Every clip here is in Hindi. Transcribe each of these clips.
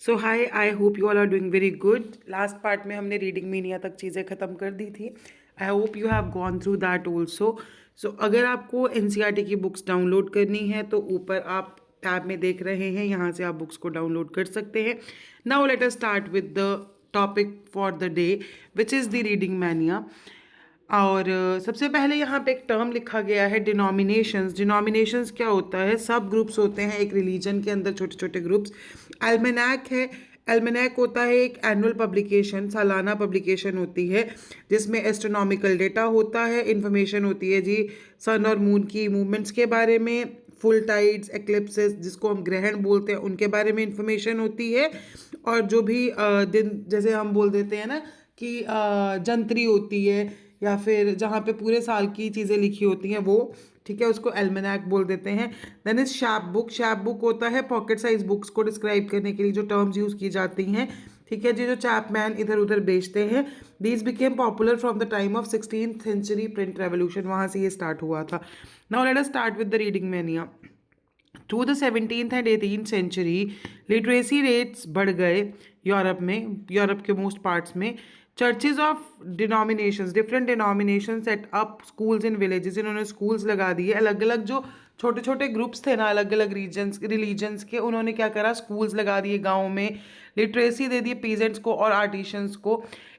So hi, I hope you all are doing very good. Last part में हमने रीडिंग मीनिया तक चीज़ें ख़त्म कर दी थी। I hope you have gone through that also. So अगर आपको एनसीईआरटी की बुक्स डाउनलोड करनी है तो ऊपर आप टैब में देख रहे हैं, यहाँ से आप बुक्स को डाउनलोड कर सकते हैं। Now let us start with the topic for the day which is the reading mania. और सबसे पहले यहाँ पे एक टर्म लिखा गया है, डिनोमिनेशंस। डिनोमिनेशंस क्या होता है? सब ग्रुप्स होते हैं एक रिलीजन के अंदर, छोटे छोटे ग्रुप्स। एल्मेनैक है। एल्मेनैक होता है एक एनुअल पब्लिकेशन, सालाना पब्लिकेशन होती है जिसमें एस्ट्रोनॉमिकल डेटा होता है, इंफॉर्मेशन होती है जी सन और मून की मूवमेंट्स के बारे में, फुल टाइड्स, एक्लिप्सेस जिसको हम ग्रहण बोलते हैं उनके बारे में इंफॉर्मेशन होती है। और जो भी दिन, जैसे हम बोल देते हैं ना कि जंत्री होती है, या फिर जहाँ पे पूरे साल की चीज़ें लिखी होती हैं वो, ठीक है, उसको एल्मेनैक बोल देते हैं। Then is chapbook. Chapbook होता है पॉकेट साइज बुक्स को डिस्क्राइब करने के लिए जो टर्म्स यूज़ की जाती हैं, ठीक है जी, जो चैपमैन इधर उधर बेचते हैं। These became popular from the time of 16th century print revolution, वहाँ से ये स्टार्ट हुआ था। Now let us start with the reading mania. Through the 17th and 18th century literacy rates बढ़ गए यूरोप में, यूरोप के मोस्ट पार्ट्स में। Churches of denominations, different denomination set up schools in villages, इन्होंने स्कूल्स लगा दिए। अलग अलग जो छोटे छोटे ग्रुप्स थे ना, अलग अलग रीजन्स रिलीजन्स के, उन्होंने क्या करा, स्कूल्स लगा दिए गाँव में। लिटरेसी दे दी पीजेंट्स को और आर्टिशंस को।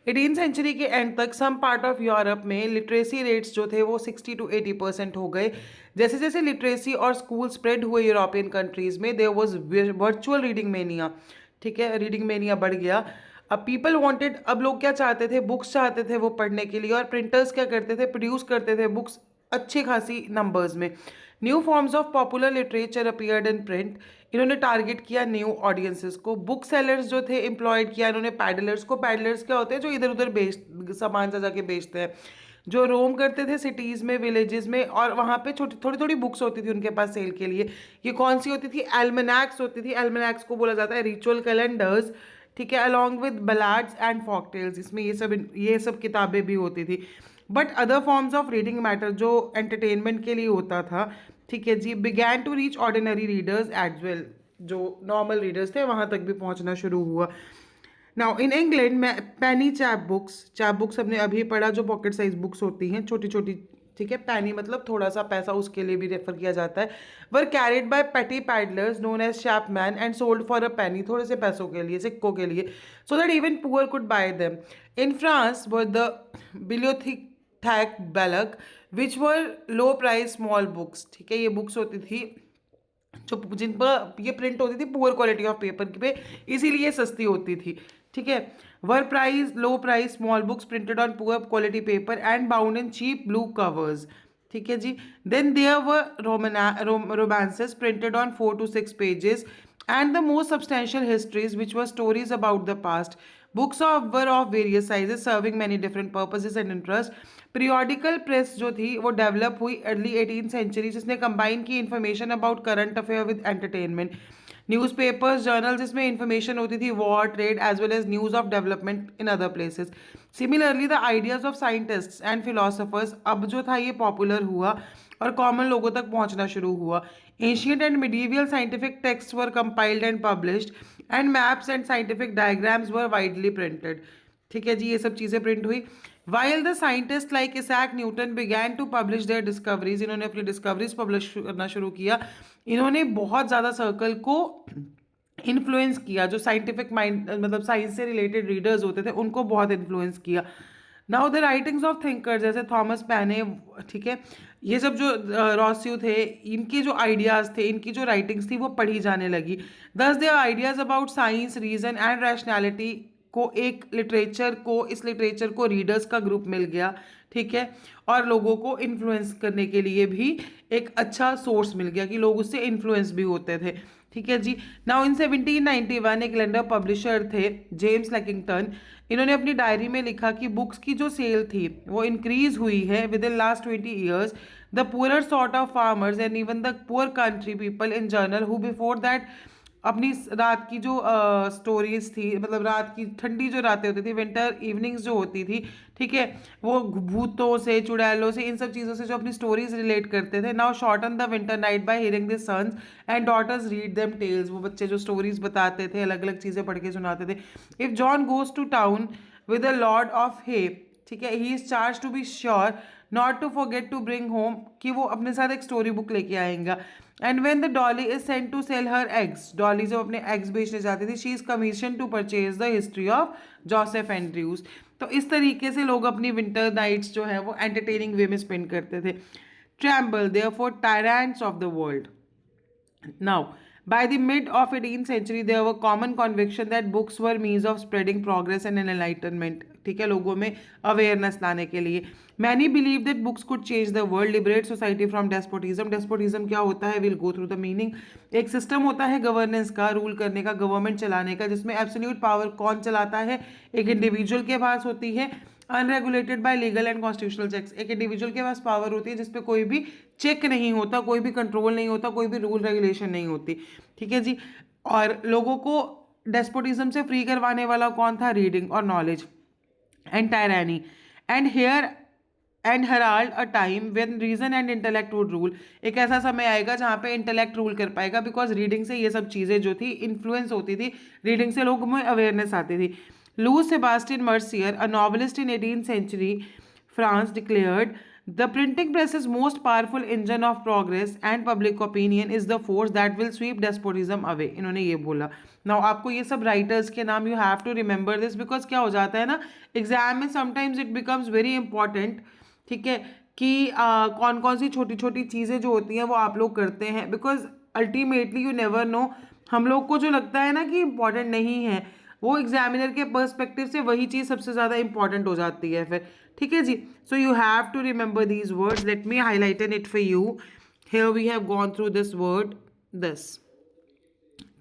18th सेंचुरी के एंड तक सम पार्ट ऑफ यूरोप में लिटरेसी रेट्स जो थे वो 60 to 80% हो गए। जैसे जैसे लिटरेसी और स्कूल स्प्रेड हुए यूरोपियन कंट्रीज में, there was virtual reading mania, ठीक है, रीडिंग मेनिया बढ़ गया। अब पीपल वांटेड, अब लोग क्या चाहते थे, बुक्स चाहते थे वो पढ़ने के लिए, और प्रिंटर्स क्या करते थे, प्रोड्यूस करते थे बुक्स अच्छी खासी नंबर्स में। New forms of popular literature appeared in print, इन्होंने टारगेट किया न्यू ऑडियंसेस को। बुक सेलर्स जो थे एम्प्लॉयड किया इन्होंने पैडलर्स को। पैडलर्स क्या होते हैं, जो इधर उधर बेच सामान जा जाके बेचते हैं, जो रोम करते थे सिटीज़ में, विलेजेस में, और वहाँ पे छोटी थोड़ी थोड़ी बुक्स होती थी उनके पास सेल के लिए। ये कौन सी होती थी? एल्मेनैक्स होती थी। एल्मेनैक्स को बोला जाता है रिचुअल कैलेंडर्स, ठीक है, along with ballads and folktales, इसमें ये सब किताबें भी होती थी। But other forms of reading matter जो एंटरटेनमेंट के लिए होता था, ठीक है जी, began to reach ordinary readers as well, जो नॉर्मल रीडर्स थे वहाँ तक भी पहुँचना शुरू हुआ। नाउ इन इंग्लैंड में पैनी चैप बुक्स हमने अभी पढ़ा, जो पॉकेट साइज बुक्स होती हैं छोटी छोटी, ठीक है, पैनी मतलब थोड़ा सा पैसा, उसके लिए भी रेफर किया जाता है। Were carried by petty pedlars known as chapman and sold for a penny, थोड़े से पैसों के लिए, सिक्कों के लिए, so that even poor could buy them. In France were the bibliotheque bleue which were low price small books, ठीक है, ये बुक्स होती थी जो जिन पर ये प्रिंट होती थी पुअर क्वालिटी ऑफ पेपर पे, इसीलिए सस्ती होती थी, ठीक है। Were price low price small books printed on poor quality paper and bound in cheap blue covers, ठीक है जी। Then there were romances printed on 4 to 6 pages and the most substantial histories which were stories about the past. Books were of various sizes serving many different purposes and interests. Periodical press जो थी वो डेवलप हुई अर्ली 18th सेंचुरी, जिसने कंबाइन की information about current affair with entertainment. Newspapers, journal जिसमें इंफॉर्मेशन होती थी war, trade as well as news of development in other places. Similarly the ideas of scientists and philosophers अब जो था ये पॉपुलर हुआ और कॉमन लोगों तक पहुंचना शुरू हुआ। Ancient and medieval scientific text were compiled and published and maps and scientific diagrams were widely printed, ठीक है जी, ये सब चीज़ें प्रिंट हुई। While the scientist like Isaac Newton began to publish their discoveries, इन्होंने अपनी डिस्कवरीज पब्लिश करना शुरू किया। इन्होंने बहुत ज़्यादा सर्कल को इन्फ्लुएंस किया, जो साइंटिफिक माइंड मतलब साइंस से रिलेटेड रीडर्स होते थे उनको बहुत इन्फ्लुएंस किया। Now the writings of thinkers जैसे थॉमस पैने, ठीक है, ये सब जो रॉस्यू थे, इनके जो आइडियाज़ थे, इनकी जो राइटिंग्स थी वो पढ़ी जाने लगी। Thus their ideas about science, reason and rationality को एक लिटरेचर को, इस लिटरेचर को रीडर्स का ग्रुप मिल गया, ठीक है, और लोगों को इन्फ्लुएंस करने के लिए भी एक अच्छा सोर्स मिल गया कि लोग उससे इन्फ्लुएंस भी होते थे, ठीक है जी। नाउ इन 1791 एक लंदन पब्लिशर थे जेम्स लेकिंगटन, इन्होंने अपनी डायरी में लिखा कि बुक्स की जो सेल थी वो इंक्रीज हुई है with in last 20 years। The poorer sort of farmers and even the poor country people in general who before that अपनी रात की जो स्टोरीज थी, मतलब रात की ठंडी जो रातें होती थी, विंटर इवनिंग्स जो होती थी, ठीक है, वो भूतों से, चुड़ैलों से, इन सब चीज़ों से जो अपनी स्टोरीज रिलेट करते थे, now shorten the winter night by hearing the sons and daughters read them tales. वो बच्चे जो स्टोरीज बताते थे, अलग अलग चीज़ें पढ़ के सुनाते थे। If John goes to town with the load of hay, ठीक है, he is charge to be sure not to forget to bring home, कि वो अपने साथ एक स्टोरी बुक लेके आएगा। And when the Dolly is sent to sell her eggs, Dolly जब अपने एग्स बेचने जाती थी, she is commission to purchase the history of Joseph Andrews. तो इस तरीके से लोग अपनी विंटर नाइट्स जो है वो एंटरटेनिंग वे में स्पेंड करते थे। Tremble therefore tyrants of the world. Now, by the mid of 18th century, there were common conviction that books were means of spreading progress and enlightenment. ठीक है, लोगों में अवेयरनेस लाने के लिए। Many believe that books could change the world, liberate society from despotism. Despotism क्या होता है? We'll go through the meaning. एक सिस्टम होता है गवर्नेंस का, रूल करने का, गवर्नमेंट चलाने का, जिसमें एब्सोल्यूट पावर कौन चलाता है? एक इंडिविजुअल के पास होती है, unregulated by legal and constitutional checks. एक इंडिविजुअल के पास पावर होती है जिसपे कोई भी चेक नहीं होता, कोई भी कंट्रोल नहीं होता, कोई भी रूल रेगुलेशन नहीं होती, ठीक है जी। और लोगों को डेस्पोटिज्म से फ्री करवाने वाला कौन था? रीडिंग और knowledge and tyranny and here and herald a time when reason and intellect would rule. एक ऐसा समय आएगा जहाँ पे इंटेलेक्ट रूल कर पाएगा, बिकॉज रीडिंग से ये सब चीज़ें जो थी इन्फ्लुएंस होती थी, रीडिंग से लोगों में अवेयरनेस आती थी। Louis Sebastian Mercier, a novelist in 18th century France, declared the printing press's most powerful engine of progress and public opinion is the force that will sweep despotism away। इन्होंने ये बोला। नाउ आपको ये सब राइटर्स के नाम, you have to remember this, because क्या हो जाता है ना, एग्जाम में sometimes it becomes very important, ठीक है, कि कौन कौन सी छोटी छोटी चीज़ें जो होती हैं वो आप लोग करते हैं, because ultimately you never no. हम लोग को जो लगता है ना कि इंपॉर्टेंट नहीं है, वो एग्जामिनर के पर्सपेक्टिव से वही चीज़ सबसे ज़्यादा इंपॉर्टेंट हो जाती है फिर, ठीक है जी। So you have to remember these words, let me highlight it for you. Here we have gone through this word this,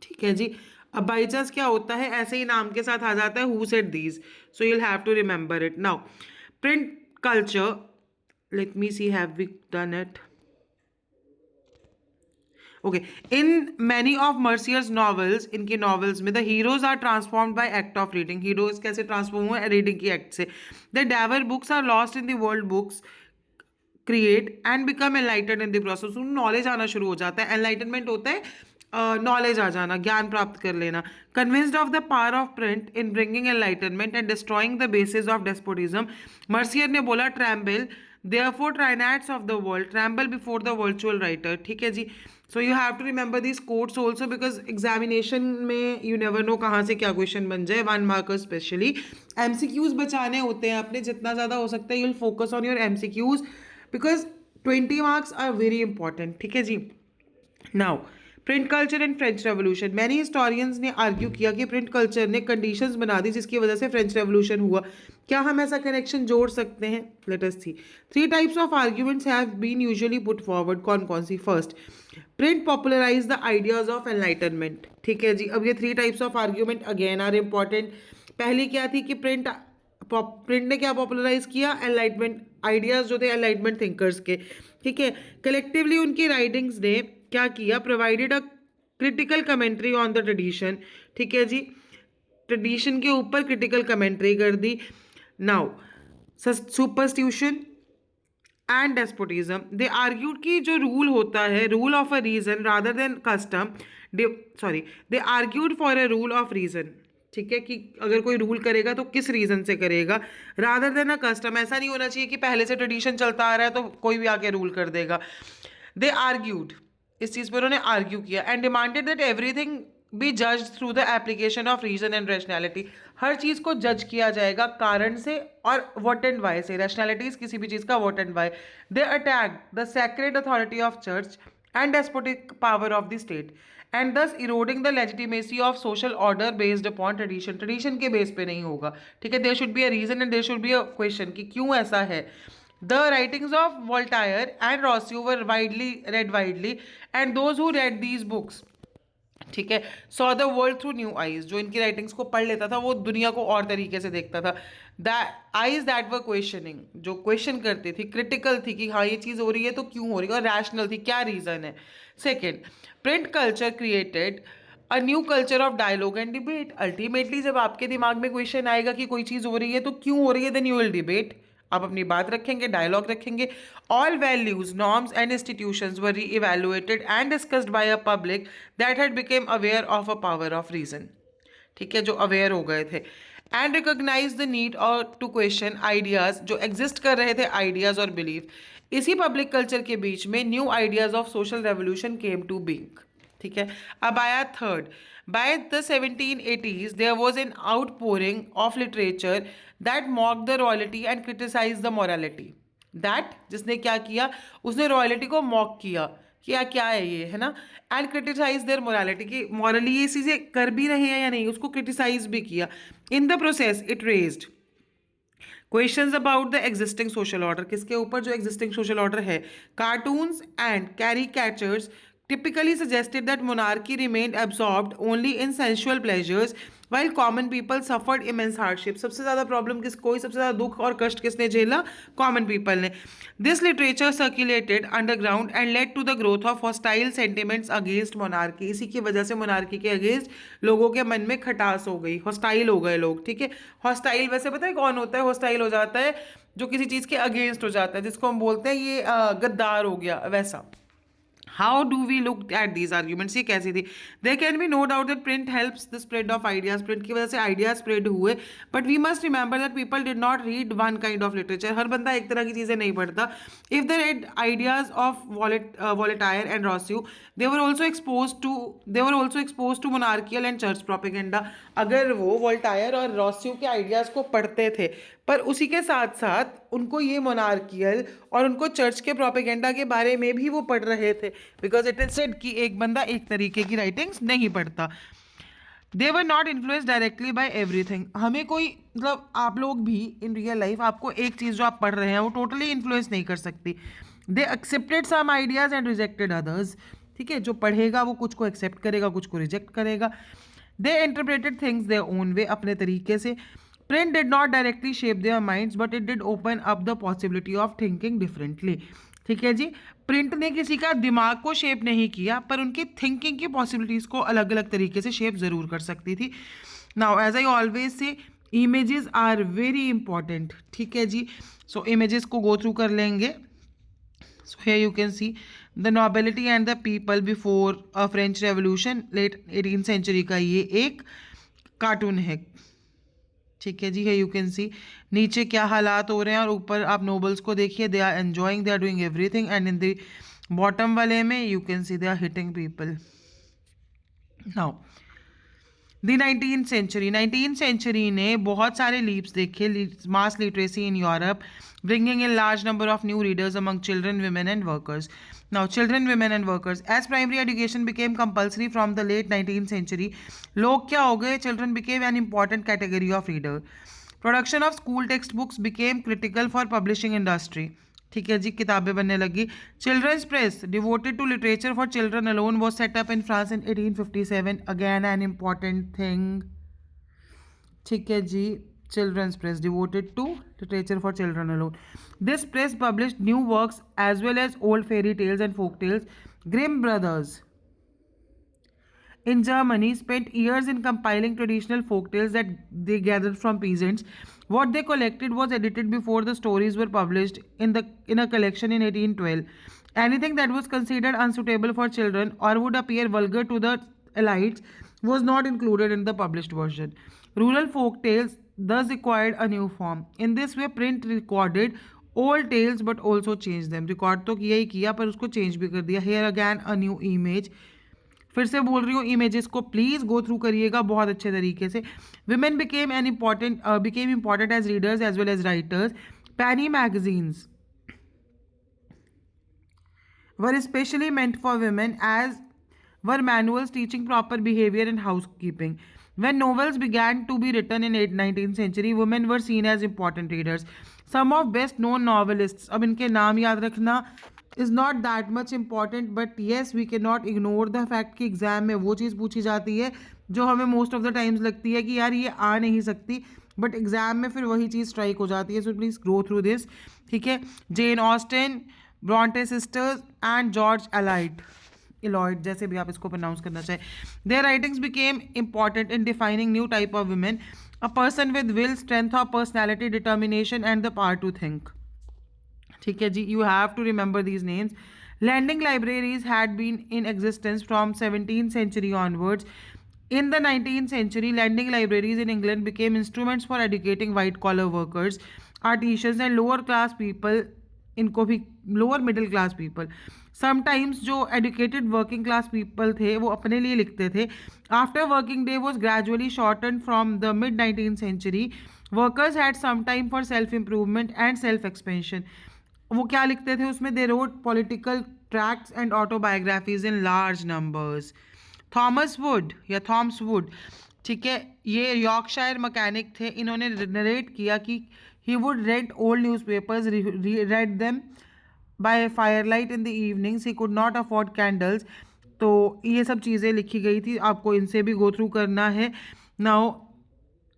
ठीक है जी। अब बाई चांस क्या होता है, ऐसे ही नाम के साथ आ जाता है who said these, so you'll have to remember it. Now print culture, let me see have we done it. Okay, in many of Mercier's novels, इनकी नॉवेल्स में the heroes are transformed by act of reading. Heroes कैसे ट्रांसफॉर्म हुए? रीडिंग की एक्ट से। The devour books are lost in the world books create and become enlightened in the process. उन नॉलेज आना शुरू हो जाता है, एनलाइटनमेंट होता है नॉलेज आ जाना, ज्ञान प्राप्त कर लेना। Convinced of the power of print in bringing enlightenment and destroying the basis of despotism, Mercier ने बोला tremble therefore triads of the world, tremble before the virtual writer, ठीक है जी। So you have to remember this quotes also, because examination में यू नेवर नो कहाँ से क्या क्वेश्चन बन जाए, 1 मार्कर स्पेशली। एमसीक्यूज बचाने होते हैं अपने, जितना ज़्यादा हो सकता है you'll focus on your MCQs, because 20 marks are very important, ठीक है जी। Now print culture and French Revolution, many historians ने आर्ग्यू किया कि प्रिंट कल्चर ने कंडीशंस बना दी जिसकी वजह से फ्रेंच रेवोल्यूशन हुआ। क्या हम ऐसा कनेक्शन जोड़ सकते हैं? Let us see. 3 types of arguments have been usually put forward. कौन कौन सी? First, print popularise the ideas of enlightenment, ठीक है जी। अब ये 3 types of argument again are important. पहली क्या थी कि प्रिंट ने क्या पॉपुलराइज किया? एनलाइटमेंट आइडियाज जो थे एनलाइटमेंट थिंकर्स के, ठीक है। कलेक्टिवली उनकी राइटिंग्स ने क्या किया? Provided a critical commentary on the tradition, ठीक है जी, ट्रेडिशन के ऊपर क्रिटिकल कमेंट्री कर दी। Now superstition and despotism, they argued कि जो रूल होता है, rule of a reason rather than custom, they argued for a rule of reason, ठीक है, कि अगर कोई रूल करेगा तो किस रीजन से करेगा, रादर देन अ कस्टम। ऐसा नहीं होना चाहिए कि पहले से ट्रेडिशन चलता आ रहा है तो कोई भी आके रूल कर देगा। दे आर्ग्यूड, इस चीज़ पर उन्होंने आर्ग्यू किया, and demanded that everything be जज through the application of reason and rationality. हर चीज़ को जज किया जाएगा कारण से और व्हाट एंड वाई से, रैशनैलिटी किसी भी चीज़ का what and why. They attack the sacred authority of church and despotic power of the state and thus eroding the legitimacy of social order based upon tradition. Tradition के बेस पे नहीं होगा, ठीक है। There should be a reason and there should be a question कि क्यों ऐसा है। The writings of Voltaire and Rousseau were read widely, and those who read these books, ठीक है, saw the world through new eyes. जो इनकी राइटिंग्स को पढ़ लेता था वो दुनिया को और तरीके से देखता था। That eyes that were questioning, जो क्वेश्चन करती थी, क्रिटिकल थी कि हाँ ये चीज़ हो रही है तो क्यों हो रही है, और रैशनल थी क्या रीज़न है। Second, print culture created a new culture of dialogue and debate. Ultimately जब आपके दिमाग में क्वेश्चन आएगा कि कोई चीज़ हो रही है तो क्यों हो रही है, देन यू विल डिबेट। आप अपनी बात रखेंगे, डायलॉग रखेंगे। All values, norms and institutions were reevaluated and discussed by a public that had become aware of a power of reason. ठीक है, जो अवेयर हो गए थे। एंड रिकोगनाइज द नीड और टू क्वेश्चन आइडियाज, जो एग्जिस्ट कर रहे थे आइडियाज और बिलीफ। इसी पब्लिक कल्चर के बीच में new ideas of social revolution came to being. ठीक है, अब आया third. By the 1780s there was an outpouring of literature that mock the royalty and criticise the morality. That, जिसने क्या किया, उसने रॉयल्टी को मॉक किया, क्या क्या है ये, है ना, एंड क्रिटिसाइज देयर मोरालिटी, की मॉरली ये चीज़ें कर भी रहे हैं या नहीं, उसको क्रिटिसाइज भी किया। इन the process it raised questions about the existing social order. किसके ऊपर, जो एग्जिस्टिंग सोशल ऑर्डर है। Cartoons and caricatures typically suggested that monarchy remained absorbed only in sensual pleasures while common people suffered immense hardship। सबसे ज़्यादा प्रॉब्लम किसको हुई, सबसे ज़्यादा दुख और कष्ट किसने झेला, कॉमन पीपल ने। This literature circulated underground and led to the growth of hostile sentiments against monarchy. इसी की वजह से मोनार्की के अगेंस्ट लोगों के मन में खटास हो गई, हॉस्टाइल हो गए लोग। ठीक है, हॉस्टाइल वैसे पता है कौन होता है, हॉस्टाइल हो जाता है जो किसी चीज़ के अगेंस्ट हो जाता है, जिसको हम बोलते हैं ये गद्दार हो गया, वैसा। How do we look at these arguments? ये कैसी थी? There can be no doubt that print helps the spread of ideas. Print की वजह से ideas spread हुए, but we must remember that people did not read one kind of literature. हर बंदा एक तरह की चीज़ें नहीं पढ़ता. If they read ideas of Voltaire and Rousseau, they were also exposed to monarchical and church propaganda. अगर वो वोल्टायर और रॉस्यू के आइडियाज़ को पढ़ते थे, पर उसी के साथ साथ उनको ये मोनार्कियल और उनको चर्च के प्रोपेगेंडा के बारे में भी वो पढ़ रहे थे, बिकॉज इट इज सेड कि एक बंदा एक तरीके की राइटिंग्स नहीं पढ़ता। They were not influence directly by everything. हमें कोई, मतलब आप लोग भी इन रियल लाइफ आपको एक चीज़ जो आप पढ़ रहे हैं वो टोटली इन्फ्लुएंस नहीं कर सकती। They accepted some ideas and rejected others. ठीक है, जो पढ़ेगा वो कुछ को एक्सेप्ट करेगा, कुछ को रिजेक्ट करेगा। They interpreted things their own way, अपने तरीके से। Print did not directly shape their minds, but it did open up the possibility of thinking differently। ठीक है जी, प्रिंट ने किसी का दिमाग को शेप नहीं किया, पर उनकी थिंकिंग की पॉसिबिलिटीज़ को अलग अलग तरीके से शेप ज़रूर कर सकती थी। Now as I always say, images are very important. ठीक है जी, सो इमेजेस को गो थ्रू कर लेंगे। So here you can see the nobility and the people before a French revolution, late 18th century का ये एक कार्टून है। ठीक है जी, है यू कैन सी नीचे क्या हालात हो रहे हैं, और ऊपर आप नोबल्स को देखिए, they are enjoying, they are doing everything, and in the bottom वाले में you can see they are hitting people. Now the 19th century ने बहुत सारे लीप्स देखे, mass literacy in Europe, bringing in large number of new readers among children, women and workers. Now children, women and workers, as primary education became compulsory from the late 19th century, लोग क्या हो गए, children became an important category of reader. Production of school textbooks became critical for publishing industry. ठीक है जी, किताबें बनने लगी। Children's press devoted to literature for children alone was set up in France in 1857, again an important thing. ठीक है जी, children's press devoted to literature for children alone. This press published new works as well as old fairy tales and folk tales. Grimm brothers in Germany spent years in compiling traditional folk tales that they gathered from peasants. What they collected was edited before the stories were published in a collection in 1812. Anything that was considered unsuitable for children or would appear vulgar to the elites was not included in the published version. Rural folk tales thus acquired a new form. In this way, print recorded old tales but also changed them. Record तो किया ही किया, पर उसको चेंज भी कर दिया। Here again a new image. फिर से बोल रही हूँ, इमेजेस को प्लीज गो थ्रू करिएगा बहुत अच्छे तरीके से। Women became important as readers as well as writers. Penny magazines were especially meant for women, as were manuals teaching proper behavior and housekeeping. When novels began to be written in 19th century, women were seen as important readers. Some of best known novelists, अब इनके नाम याद रखना is not that much important, but yes, we cannot ignore the fact कि एग्जाम में वो चीज़ पूछी जाती है जो हमें मोस्ट ऑफ द टाइम्स लगती है कि यार ये आ नहीं सकती, बट एग्जाम में फिर वही चीज़ स्ट्राइक हो जाती है। So please go through this. ठीक है, Jane Austen, Bronte sisters and George Eliot. Eliot, जैसे भी आप इसको प्रोनाउंस करना चाहें. Their writings became important in defining new type of women, a person with will, strength of personality, determination and the power to think. ठीक है जी, you have to remember these names. Lending libraries had been in existence from 17th century onwards. In the 19th century, lending libraries in England became instruments for educating white-collar workers, artisans, and lower-class people. इनको भी lower middle class people. Sometimes जो एजुकेटेड वर्किंग क्लास पीपल थे वो अपने लिए लिखते थे. After working day was gradually shorten from the mid 19th century. Workers had some time for self improvement and self expansion. वो क्या लिखते थे उसमें? They wrote political tracts and autobiographies in large numbers. Thomas Wood या थॉम्स वुड, ठीक है, ये यॉर्कशायर मैकेनिक थे. इन्होंने नरेट किया कि he would red old newspapers, red them by firelight in the evenings, he could not afford candles. तो ये सब चीज़ें लिखी गई थी, आपको इनसे भी गो थ्रू करना है. Now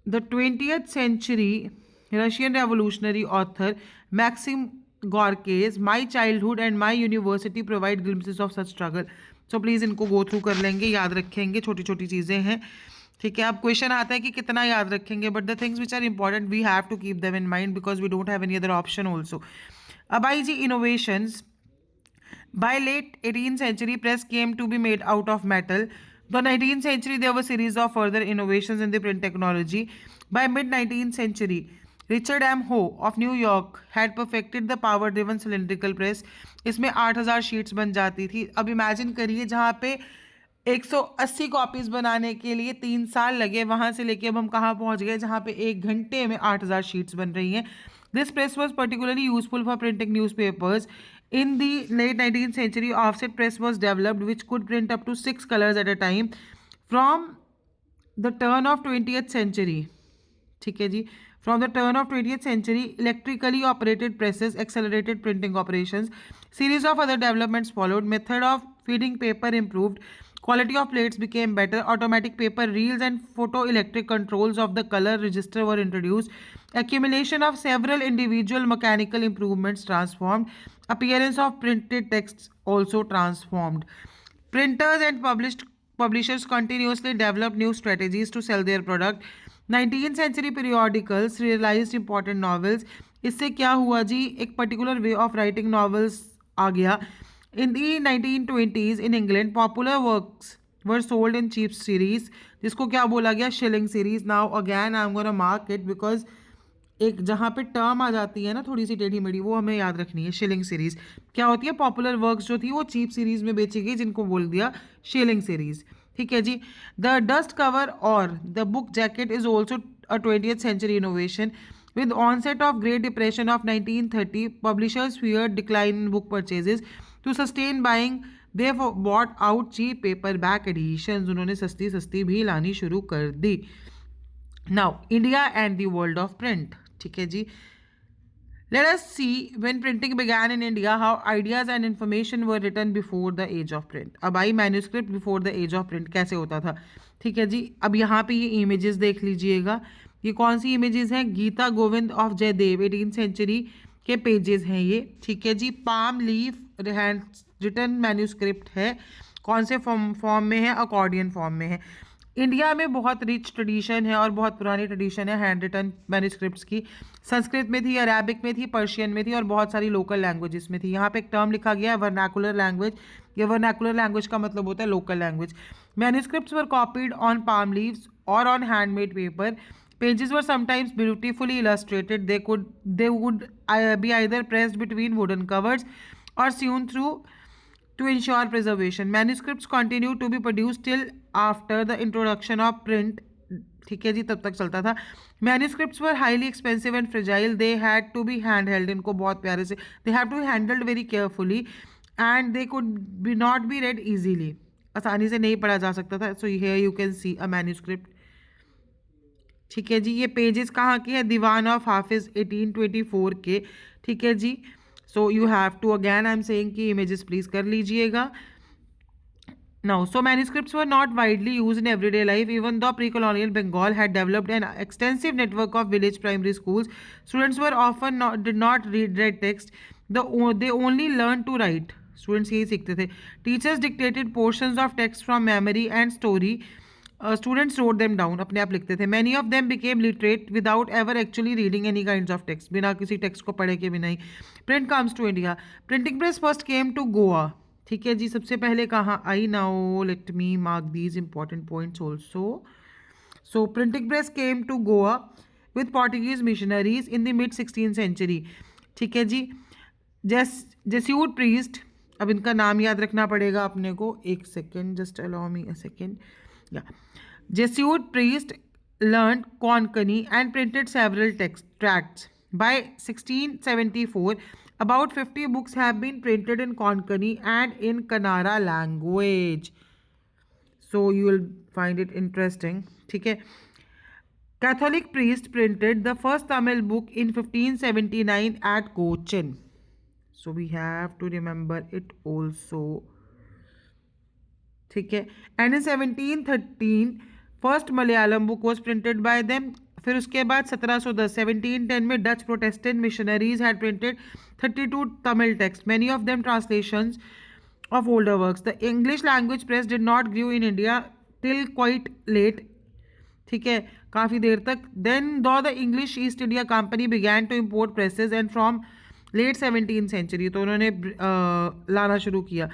the 20th century Russian revolutionary author Maxim Gorky, my childhood and my university provide glimpses of such struggle. So please इनको गो थ्रू कर लेंगे, याद रखेंगे, छोटी छोटी चीज़ें हैं. ठीक है, अब क्वेश्चन आता है कि कितना याद रखेंगे, but the things which are important we have to keep them in mind because we don't have any other option also. अब आई जी innovations. By late 18th century, press came to be made out of metal. The 19th century, there were series of further innovations in the print technology. By mid 19th century, Richard M. Hoe of New York had perfected the power-driven cylindrical press. इसमें 8,000 शीट्स बन जाती थी. अब इमेजिन करिए जहाँ पे 180 कॉपीज़ बनाने के लिए 3 साल लगे, वहाँ से लेके अब हम कहाँ पहुँच गए जहाँ पे 1 घंटे में 8,000 शीट्स बन रही हैं. This press was particularly useful for printing newspapers. In the late 19th century, offset press was developed, which could print up to 6 colors at a time. From the turn of 20th century, ठीक है जी, from the turn of 20th century, electrically operated presses accelerated printing operations. Series of other developments followed. Method of feeding paper improved. Quality of plates became better. Automatic paper reels and photoelectric controls of the color register were introduced. Accumulation of several individual mechanical improvements transformed. Appearance of printed texts also transformed. Printers and publishers continuously developed new strategies to sell their product. 19th century periodicals realized important novels. इससे क्या हुआ जी, एक particular way of writing novels आ गया. In the 1920s in England, popular works were sold in cheap series, जिसको क्या बोला गया? Shilling series. Now again I am gonna mark it because एक जहाँ पे टर्म आ जाती है ना थोड़ी सी टेढ़ी मेढ़ी, वो हमें याद रखनी है. शिलिंग सीरीज क्या होती है? पॉपुलर वर्क्स जो थी वो चीप सीरीज में बेची गई, जिनको बोल दिया शिलिंग सीरीज. ठीक है जी. द डस्ट कवर और the book jacket is also a 20th century innovation. With onset of Great Depression of 1930, publishers feared decline in book purchases. To sustain buying, they bought out cheap paperback editions. उन्होंने सस्ती सस्ती भी लानी शुरू कर दी. Now, India and the world of print. ठीक है जी. Let us see when printing began in India, how ideas and information were written before the age of print. अब आई manuscript before the age of print कैसे होता था. ठीक है जी. अब यहाँ पे ये इमेजेस देख लीजिएगा. ये कौन सी इमेजेस हैं? Gita Govind of Jayadev 18th century के पेजेस हैं ये. ठीक है जी. Palm leaf hand written manuscript है. कौन से फॉर्म में है? अकॉर्डियन फॉर्म में है. इंडिया में बहुत रिच ट्रेडिशन है और बहुत पुरानी ट्रेडिशन है हैंड रिटन मैन्यूस्क्रिप्ट्स की. संस्कृत में थी, अरेबिक में थी, पर्शियन में थी और बहुत सारी लोकल लैंग्वेजेस में थी. यहाँ पे एक टर्म लिखा गया है वर्नाकुलर लैंग्वेज. ये वर्नाकुलर लैंग्वेज का मतलब होता है local language. Manuscripts were copied on palm leaves और on handmade paper. Pages were sometimes beautifully illustrated. They would be either pressed between wooden covers or sewn through to ensure preservation. Manuscripts continue to be produced till after the introduction of print. ठीक है जी, तब तक चलता था. Manuscripts were highly expensive and fragile. They had to be handheld. इनको बहुत प्यारे से they have to be handled very carefully and they could not be read easily. आसानी से नहीं पढ़ा जा सकता था. So here you can see a manuscript. ठीक है जी. ये पेजेस कहाँ के हैं? दीवान ऑफ हाफिज 1824 के. ठीक है जी. So you have to again I am saying कि इमेजेस प्लीज कर लीजिएगा. Now so manuscripts were not widely use in everyday life. Even though precolonial Bengal had developed an extensive network of village primary schools. Students were often did not read text. They only learn to write. Students यही सीखते थे। Teachers dictated portions of text from memory and story, students wrote them down, अपने आप लिखते थे। Many of them became literate without ever actually reading any kind of text, बिना किसी टेक्स्ट को पढ़े के बिना ही। Print comes to India, printing press first came to Goa, ठीक है जी, सबसे पहले कहाँ आई? Now let me mark these important points also. So printing press came to Goa with Portuguese missionaries in the mid 16th century, ठीक है जी। जेस्यूट प्रीस्ट, अब इनका नाम याद रखना पड़ेगा अपने को, एक second, just allow me a second. या Jesuit priest learned Konkani and printed several tracts. By 1674, about 50 books have been printed in Konkani and in Kannada language. So you will find it interesting. ठीक है. Catholic priest printed the first Tamil book in 1579 at Cochin. So we have to remember it also. ठीक है. And in 1713 first Malayalam book was printed by them. फिर उसके बाद 1710 1710 में Dutch protestant missionaries had printed 32 Tamil text, many of them translations of older works. The English language press did not grow in India till quite late, ठीक है, काफ़ी देर तक। Then though the English East India Company began to import presses and from late 17th century, तो उन्होंने लाना शुरू किया।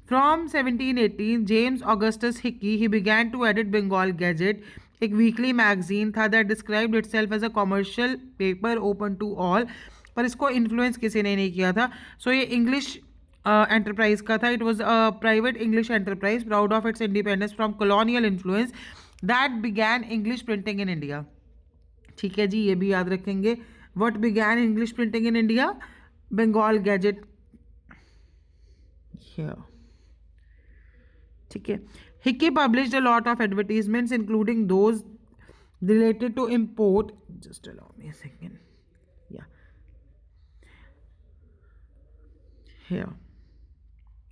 From 1718, James Augustus Hickey, he began to edit Bengal Gazette, एक वीकली मैगजीन था that described itself as a commercial paper open to all, पर इसको इन्फ्लुएंस किसी ने नहीं किया था। सो ये इंग्लिश एंटरप्राइज का था। It was a private English enterprise proud of its independence from colonial influence that began English printing in India, ठीक है जी, ये भी याद रखेंगे। What began English printing in India? Bengal gazette, ठीक है। Hickey published a lot of advertisements including those related to import, just allow me a second, या here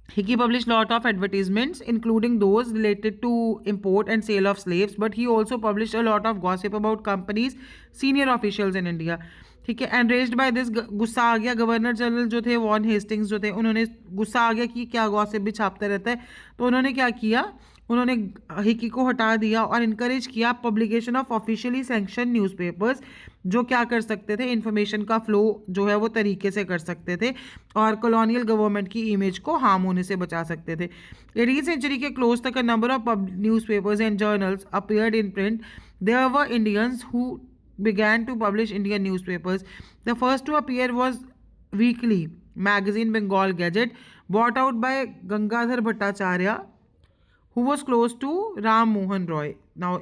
Hickey published lot of advertisements including those related to import and sale of slaves, but he also published a lot of gossip about companies, senior officials in India, ठीक है। एंड बाय दिस गुस्सा आ गया, गवर्नर जनरल जो थे वॉन हेस्टिंग्स जो थे, उन्होंने गुस्सा आ गया कि क्या गॉसिप भी छापता रहता है, तो उन्होंने क्या किया, उन्होंने हिकी को हटा दिया और इनकरेज किया publication of officially sanction newspapers, जो क्या कर सकते थे, इन्फॉर्मेशन का फ्लो जो है वो तरीके से कर सकते थे और कॉलोनियल गवर्नमेंट की इमेज को हार्म होने से बचा सकते थे। 18th सेंचुरी के क्लोज तक a number of newspapers and journals appeared in print. There were Indians who began to publish Indian newspapers. The first to appear was weekly magazine Bengal Gazette, bought out by Gangadhar Bhattacharya, who was close to Ram Mohan Roy. Now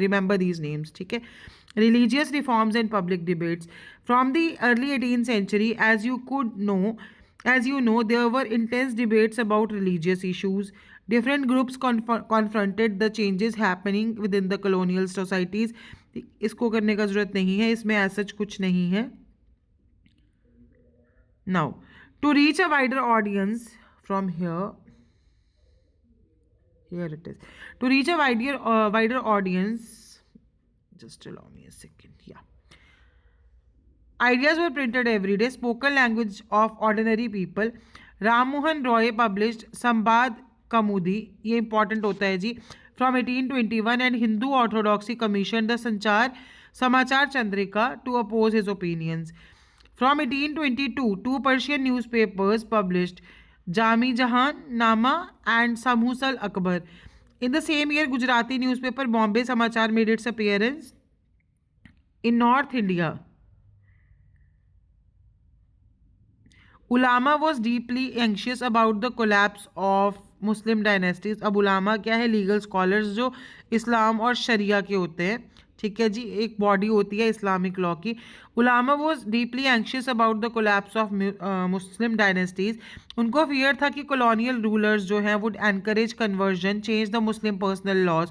remember these names, ठीक है। Religious reforms and public debates from the early 18th century, as you know, there were intense debates about religious issues. Different groups confronted the changes happening within the colonial societies. इसको करने का जरूरत नहीं है, इसमें ऐसा कुछ नहीं है। Now to reach a wider audience from here it is, to reach a wider audience, just allow me a second, yeah, ideas were printed every day, spoken language of ordinary people. Ram Mohan Roy published Sambad Kamudi, ये इंपॉर्टेंट होता है जी, from 1821, and Hindu Orthodoxy commissioned the Samachar Chandrika to oppose his opinions. From 1822, two Persian newspapers published Jami Jahan Nama and Samhusal Akbar. In the same year, Gujarati newspaper Bombay Samachar made its appearance in North India. Ulama was deeply anxious about the collapse of Muslim dynasties. अब उलामा क्या है? लीगल स्कॉलर्स जो इस्लाम और शरिया के होते हैं, ठीक है जी, एक बॉडी होती है इस्लामिक लॉ की। उलामा was deeply anxious about the collapse of Muslim dynasties. उनको फियर था कि कॉलोनियल रूलर्स जो हैं would encourage conversion, change the Muslim personal laws.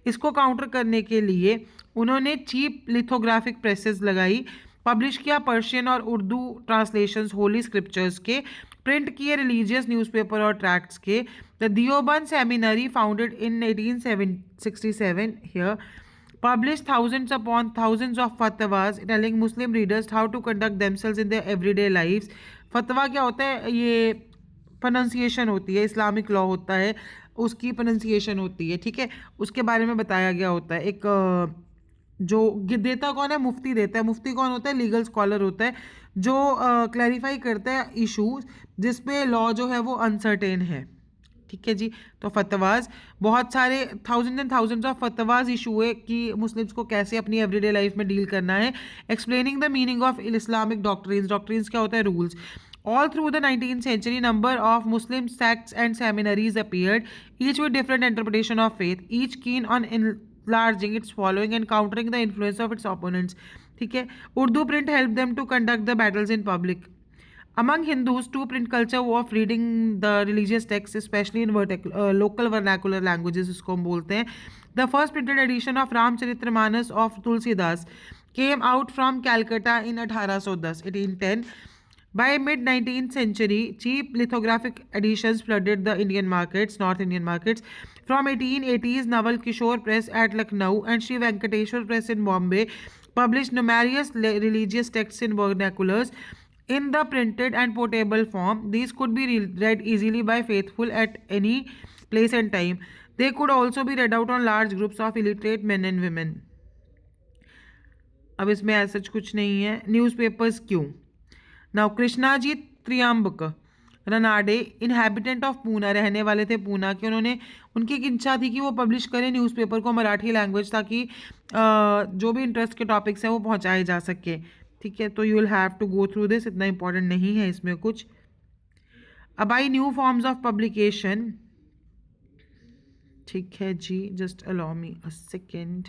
इसको काउंटर करने के लिए उन्होंने चीप लिथोग्राफिक प्रेसेस लगाई, पब्लिश किया पर्शियन और उर्दू ट्रांसलेशंस होली स्क्रिप्चर्स के, प्रिंट किए रिलीजियस न्यूज़पेपर और ट्रैक्ट्स के। The Deoband seminary founded in 1867 here published thousands upon thousands of fatwas telling Muslim readers how to conduct themselves in their everyday lives. फतवा क्या होता है? ये प्रोनाउंसिएशन होती है, इस्लामिक लॉ होता है उसकी प्रोनाउंसिएशन होती है, ठीक है, उसके बारे में बताया गया होता है। एक जो देता कौन है, मुफ्ती देता है। मुफ्ती कौन होता है, लीगल स्कॉलर होता है जो क्लैरिफाई करता है इशूज जिस पे लॉ जो है वो अनसर्टेन है, ठीक है जी। तो फतवाज, बहुत सारे थाउजेंड एंड थाउजेंड्स ऑफ फतवाज इशू है कि मुस्लिम्स को कैसे अपनी एवरीडे लाइफ में डील करना है। Explaining the meaning of Islamic doctrines, doctrines क्या होता है, rules. All through the 19th century, number of Muslim sects and seminaries appeared, each with different interpretation of faith, each keen on enlarging its following and countering the influence of its opponents. ठीक है, Urdu print helped them to conduct the battles in public. Among Hindus, to print culture of reading the religious texts, especially in local vernacular languages, इसको हम बोलते हैं. The first printed edition of Ramcharitramanas of Tulsidas came out from Calcutta in 1810. By mid-19th century, cheap lithographic editions flooded the Indian markets, North Indian markets. From 1880s, Naval Kishore Press at Lucknow and Sri Venkateshwar Press in Bombay published numerous religious texts in vernaculars in the printed and portable form. These could be read easily by faithful at any place and time. They could also be read out on large groups of illiterate men and women. अब इसमें ऐसा कुछ नहीं है. न्यूज़पेपर्स क्यों? Now Krishnaji Triyambak Ranade, inhabitant of Poona, रहने वाले थे पूना के, उन्होंने, उनकी एक इच्छा थी कि वो पब्लिश करें न्यूज़पेपर को मराठी लैंग्वेज, ताकि जो भी इंटरेस्ट के टॉपिक्स हैं वो पहुंचाए जा सके, ठीक है। तो you will have to go through this, इतना इंपॉर्टेंट नहीं है इसमें कुछ। अब आई न्यू फॉर्म्स ऑफ पब्लिकेशन, ठीक है जी, just allow me a second.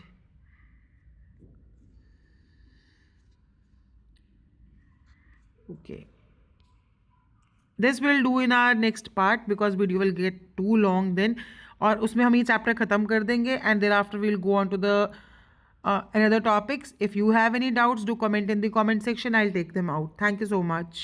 Okay, this we'll do in our next part because video will get too long then, और उसमें हम ये चैप्टर ख़त्म कर देंगे and thereafter we'll go on to the another topics. If you have any doubts, do comment in the comment section. I'll take them out. Thank you so much.